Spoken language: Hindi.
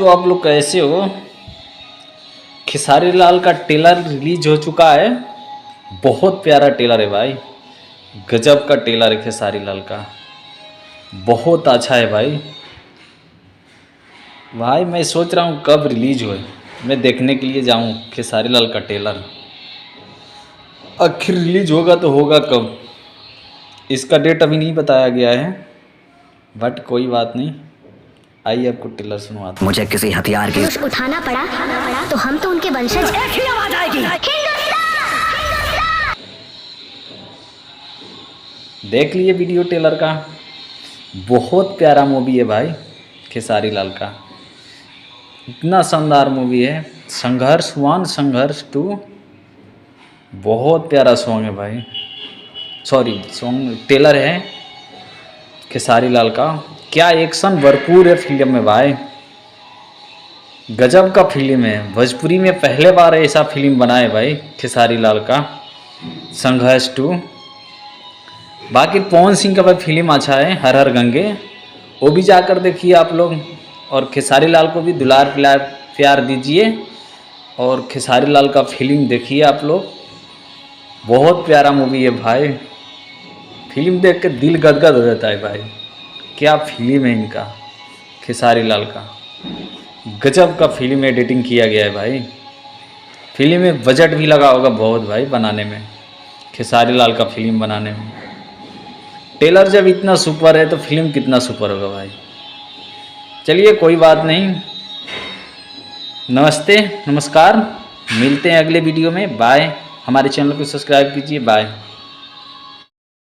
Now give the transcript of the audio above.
तो आप लोग कैसे हो। खेसारी लाल का ट्रेलर रिलीज हो चुका है। बहुत प्यारा ट्रेलर है भाई, गजब का ट्रेलर है खेसारी लाल का, बहुत अच्छा है भाई। भाई मैं सोच रहा हूँ कब रिलीज होए, मैं देखने के लिए जाऊँ खेसारी लाल का ट्रेलर। आखिर रिलीज होगा तो होगा कब, इसका डेट अभी नहीं बताया गया है, बट कोई बात नहीं। आइए आपको ट्रेलर सुनवाते हैं। मुझे किसी हथियार की उठाना पड़ा तो हम तो उनके वंशज। एक ही आवाज आएगी। देख लिए वीडियो ट्रेलर का, बहुत प्यारा मूवी है भाई खेसारी लाल का, इतना शानदार मूवी है। संघर्ष 1 संघर्ष 2 बहुत प्यारा सॉन्ग है भाई, सॉरी सॉन्ग ट्रेलर है खेसारी लाल का। क्या एक्शन भरपूर है फिल्म में भाई, गजब का फिल्म है। भोजपुरी में पहले बार ऐसा फिल्म बना है भाई खेसारी लाल का, संघर्ष 2। बाकी पवन सिंह का भाई फिल्म अच्छा है, हर हर गंगे, वो भी जाकर देखिए आप लोग। और खेसारी लाल को भी दुलार प्यार दीजिए और खेसारी लाल का फिल्म देखिए आप लोग, बहुत प्यारा मूवी है भाई। फिल्म देख के दिल गदगद हो जाता है भाई, क्या फिल्म है इनका खेसारी लाल का, गजब का फिल्म एडिटिंग किया गया है भाई। फिल्म में बजट भी लगा होगा बहुत भाई बनाने में, खेसारी लाल का फिल्म बनाने में। ट्रेलर जब इतना सुपर है तो फिल्म कितना सुपर होगा भाई। चलिए कोई बात नहीं, नमस्ते नमस्कार, मिलते हैं अगले वीडियो में, बाय। हमारे चैनल को सब्सक्राइब कीजिए, बाय।